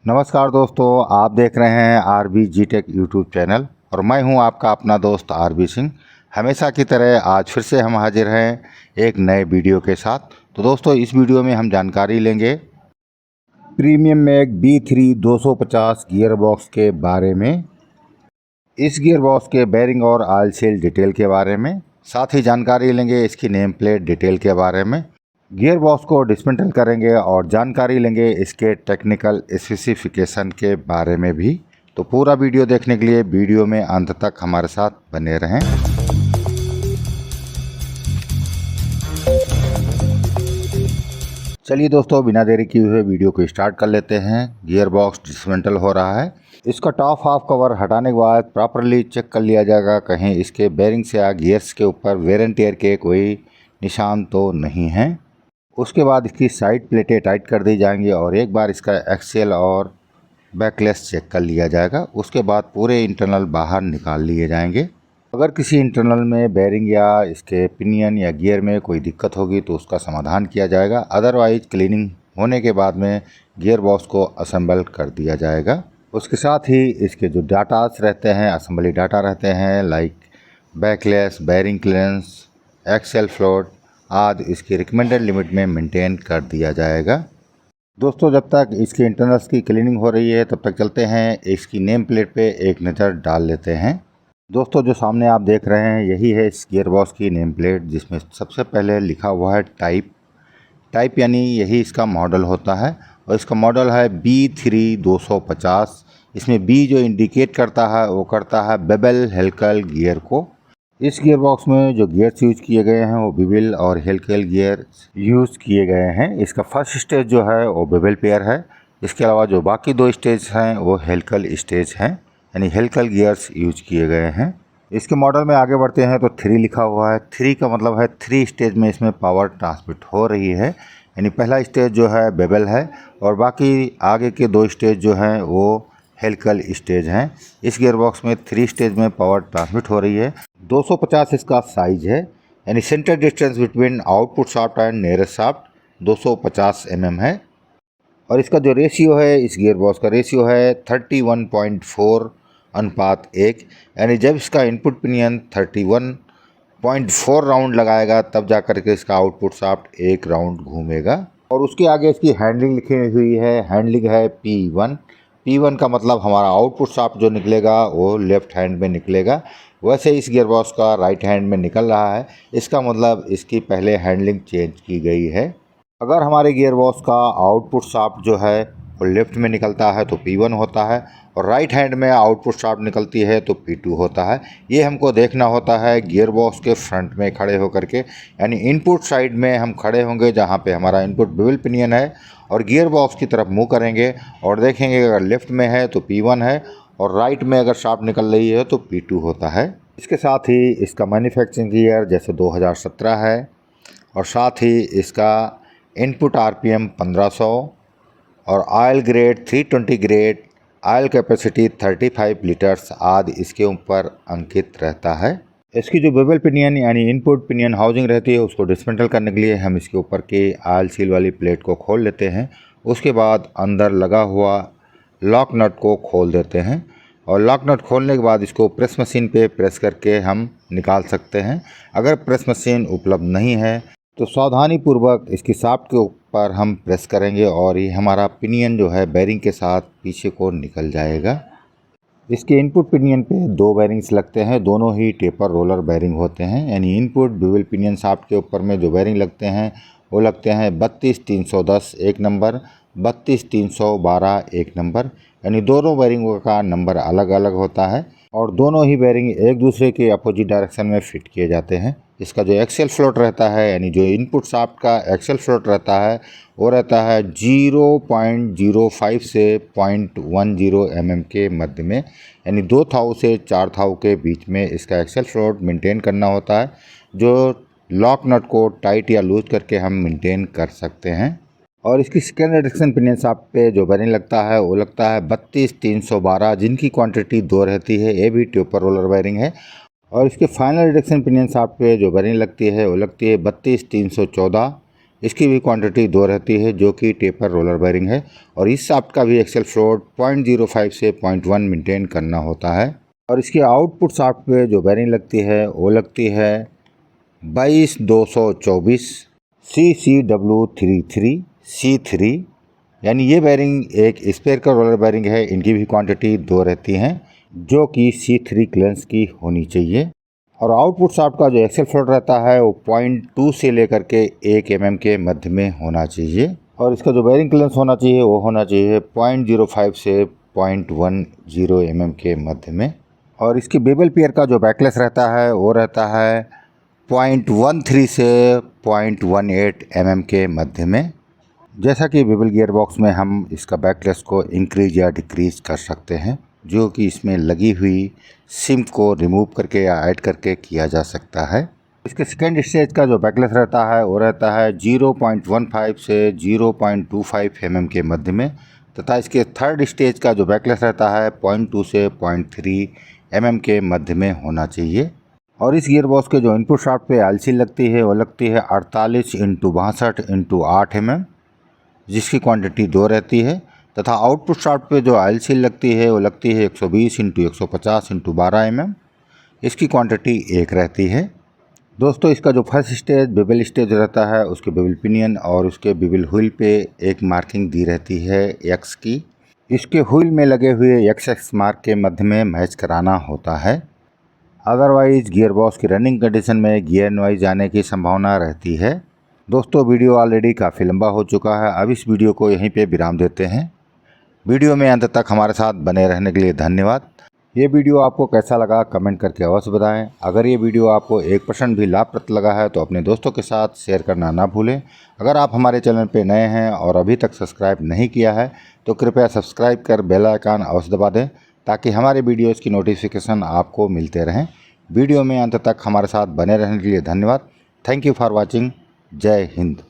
नमस्कार दोस्तों, आप देख रहे हैं आरबी जी टेक यूट्यूब चैनल और मैं हूं आपका अपना दोस्त आरबी सिंह। हमेशा की तरह आज फिर से हम हाजिर हैं एक नए वीडियो के साथ। तो दोस्तों, इस वीडियो में हम जानकारी लेंगे premium mag B3 250 gear box के बारे में, इस गियर बॉक्स के बेरिंग और ऑयल सील डिटेल के बारे में, साथ ही जानकारी लेंगे इसकी नेम प्लेट डिटेल के बारे में। गियर बॉक्स को डिसमेंटल करेंगे और जानकारी लेंगे इसके टेक्निकल स्पेसिफिकेशन के बारे में भी। तो पूरा वीडियो देखने के लिए वीडियो में अंत तक हमारे साथ बने रहें। चलिए दोस्तों, बिना देरी किए हुए वीडियो को स्टार्ट कर लेते हैं। गियर बॉक्स डिसमेंटल हो रहा है। इसका टॉप हाफ कवर हटाने के बाद प्रॉपरली चेक कर लिया जाएगा कहीं इसके बेरिंग से या गियर्स के ऊपर वेयर एंड टियर के कोई निशान तो नहीं है। उसके बाद इसकी साइड प्लेटें टाइट कर दी जाएंगी और एक बार इसका एक्सेल और बैकलेस चेक कर लिया जाएगा। उसके बाद पूरे इंटरनल बाहर निकाल लिए जाएंगे। अगर किसी इंटरनल में बेरिंग या इसके पिनियन या गियर में कोई दिक्कत होगी तो उसका समाधान किया जाएगा। अदरवाइज क्लीनिंग होने के बाद में गियर बॉक्स को असेंबल कर दिया जाएगा। उसके साथ ही इसके जो डाटास रहते हैं, असेंबली डाटा रहते हैं, like backlash, bearing clearance, axle float आदि इसकी रिकमेंडेड लिमिट में मेंटेन कर दिया जाएगा। दोस्तों, जब तक इसके इंटरनल्स की क्लीनिंग हो रही है तब तक चलते हैं इसकी नेम प्लेट पे एक नज़र डाल लेते हैं। दोस्तों, जो सामने आप देख रहे हैं यही है इस गियर बॉक्स की नेम प्लेट, जिसमें सबसे पहले लिखा हुआ है टाइप यानी यही इसका मॉडल होता है और इसका मॉडल है B3 250। इसमें B जो इंडिकेट करता है वो करता है बेबल हेलिकल गियर को। इस गियर बॉक्स में जो गियर्स यूज़ किए गए हैं वो बेबल और हेलिकल गियर यूज़ किए गए हैं। इसका फर्स्ट स्टेज जो है वो बेबल पेयर है। इसके अलावा जो बाकी दो स्टेज हैं वो हेलिकल स्टेज हैं, यानी हेलिकल गियर्स यूज किए गए हैं। इसके मॉडल में आगे बढ़ते हैं तो 3 लिखा हुआ है। 3 का मतलब है 3 स्टेज में इसमें पावर ट्रांसमिट हो रही है, यानी पहला स्टेज जो है बेबल है और बाकी आगे के 2 स्टेज जो हैं वो हेलिकल स्टेज हैं। इस गियर बॉक्स में 3 स्टेज में पावर ट्रांसमिट हो रही है। 250 इसका साइज है, यानी centre distance between output shaft and nearest shaft 250 mm है। और इसका जो रेशियो है, इस गियर बॉक्स का रेशियो है 31.4:1, यानी जब इसका इनपुट पिनियन 31.4 राउंड लगाएगा तब जा कर के इसका आउटपुट शाफ्ट 1 राउंड घूमेगा। और उसके आगे इसकी हैंडलिंग लिखी हुई है। हैंडलिंग है P1 का मतलब हमारा आउटपुट शाफ्ट जो निकलेगा वो लेफ्ट हैंड में निकलेगा। वैसे इस गियर बॉक्स का राइट हैंड में निकल रहा है, इसका मतलब इसकी पहले हैंडलिंग चेंज की गई है। अगर हमारे गियर बॉक्स का आउटपुट शाफ्ट जो है वो लेफ्ट में निकलता है तो P1 होता है और राइट हैंड में आउटपुट शाफ्ट निकलती है तो P2 होता है। ये हमको देखना होता है गियर बॉक्स के फ्रंट में खड़े होकर के, यानी इनपुट साइड में हम खड़े होंगे जहाँ पे हमारा इनपुट बेबल पिनियन है और गियर बॉक्स की तरफ मुँह करेंगे और देखेंगे अगर लेफ्ट में है तो P1 है और राइट में अगर शाफ्ट निकल रही है तो P2 होता है। इसके साथ ही इसका मैन्युफैक्चरिंग ईयर जैसे 2017 है और साथ ही इसका इनपुट RPM 1500 और oil grade 320 grade, oil capacity 35 litres आदि इसके ऊपर अंकित रहता है। इसकी जो बेबल पिनियन यानी इनपुट पिनियन हाउसिंग रहती है उसको डिसमेंटल करने के लिए हम इसके ऊपर की ऑयल सील वाली प्लेट को खोल लेते हैं। उसके बाद अंदर लगा हुआ लॉक नट को खोल देते हैं और लॉक नट खोलने के बाद इसको प्रेस मशीन पे प्रेस करके हम निकाल सकते हैं। अगर प्रेस मशीन उपलब्ध नहीं है तो सावधानी पूर्वक इसकी शाफ्ट के ऊपर हम प्रेस करेंगे और ये हमारा पिनियन जो है बेरिंग के साथ पीछे को निकल जाएगा। इसके इनपुट पिनियन पे 2 बेरिंग्स लगते हैं, दोनों ही टेपर रोलर बेरिंग होते हैं, यानी इनपुट बेबल पिनियन शाफ्ट के ऊपर में जो बेरिंग लगते हैं वो लगते हैं 32-310 1 नंबर, 32-312 1 नंबर, यानी दोनों बेरिंगों का नंबर अलग अलग होता है और दोनों ही बेरिंग एक दूसरे के अपोजिट डायरेक्शन में फिट किए जाते हैं। इसका जो एक्सेल फ्लोट रहता है, यानी जो इनपुट शाफ्ट का एक्सेल फ्लोट रहता है वो रहता है 0.05 से 0.10 mm के मध्य में, यानी 2 थाव से 4 थाव के बीच में इसका एक्सेल फ्लोट मेंटेन करना होता है, जो लॉक नट को टाइट या लूज करके हम मेंटेन कर सकते हैं। और इसकी सेकेंड रिडक्शन पिनियन शाफ्ट पे जो बेरिंग लगता है वो लगता है 32-312, जिनकी क्वांटिटी 2 रहती है। ये भी टेपर रोलर बेरिंग है। और इसके फाइनल रिडक्शन पिनियन शाफ्ट पे जो बेरिंग लगती है वो लगती है 32-314, इसकी भी क्वांटिटी 2 रहती है जो कि टेपर रोलर बेरिंग है। और इस शाफ्ट का भी एक्सेल फ्लोट 0.05 से 0.1 मेंटेन करना होता है। और इसके आउटपुट शाफ्ट पे जो बेरिंग लगती है वो लगती है 22224 CCW33 C3, यानी ये बेरिंग एक स्पेरिकल रोलर बेरिंग है। इनकी भी क्वांटिटी 2 रहती हैं जो कि C3 क्लियरेंस की होनी चाहिए। और आउटपुट शाफ्ट का जो एक्सेल फ्लोट रहता है वो 0.2 से लेकर के 1 mm के मध्य में होना चाहिए। और इसका जो बेरिंग क्लियरेंस होना चाहिए वो होना चाहिए 0.05 से 0.10 mm के मध्य में। और इसकी बेबल पेयर का जो बैकलेस रहता है वो रहता है 0.13 से 0.18 mm के मध्य में। जैसा कि बेबल गियर बॉक्स में हम इसका बैकलेस को इंक्रीज या डिक्रीज कर सकते हैं, जो कि इसमें लगी हुई सिम को रिमूव करके या ऐड करके किया जा सकता है। इसके सेकेंड स्टेज का जो बैकलेस रहता है वो रहता है 0.15 से 0.25 mm के मध्य में, तथा इसके थर्ड स्टेज का जो बैकलेस रहता है 0.2 से 0.3 mm के मध्य में होना चाहिए। और इस गियर बॉक्स के जो इनपुट शाफ्ट पे एलसी लगती है वो लगती है 48 × 62 × 8 mm, जिसकी क्वांटिटी 2 रहती है। तथा आउटपुट शाफ्ट पे जो एलसी लगती है वो लगती है 120 × 150 × 12 mm, इसकी क्वांटिटी 1 रहती है। दोस्तों, इसका जो फर्स्ट स्टेज बेबल स्टेज रहता है उसके बेबल पिनियन और उसके बेबल व्हील पे एक मार्किंग दी रहती है एक्स की। इसके व्हील में लगे हुए एक्स मार्क के मध्य में मैच कराना होता है, अदरवाइज गियर बॉक्स की रनिंग कंडीशन में गियर नॉइज आने की संभावना रहती है। दोस्तों, वीडियो ऑलरेडी काफ़ी लंबा हो चुका है, अब इस वीडियो को यहीं पे विराम देते हैं। वीडियो में अंत तक हमारे साथ बने रहने के लिए धन्यवाद। ये वीडियो आपको कैसा लगा कमेंट करके अवश्य बताएं। अगर ये वीडियो आपको 1% भी लाभप्रद लगा है तो अपने दोस्तों के साथ शेयर करना ना भूलें। अगर आप हमारे चैनल पर नए हैं और अभी तक सब्सक्राइब नहीं किया है तो कृपया सब्सक्राइब कर बेल आइकन अवश्य दबा दें, ताकि हमारे वीडियोज़ की नोटिफिकेशन आपको मिलते रहें। वीडियो में अंत तक हमारे साथ बने रहने के लिए धन्यवाद। Thank you for watching. जय हिंद।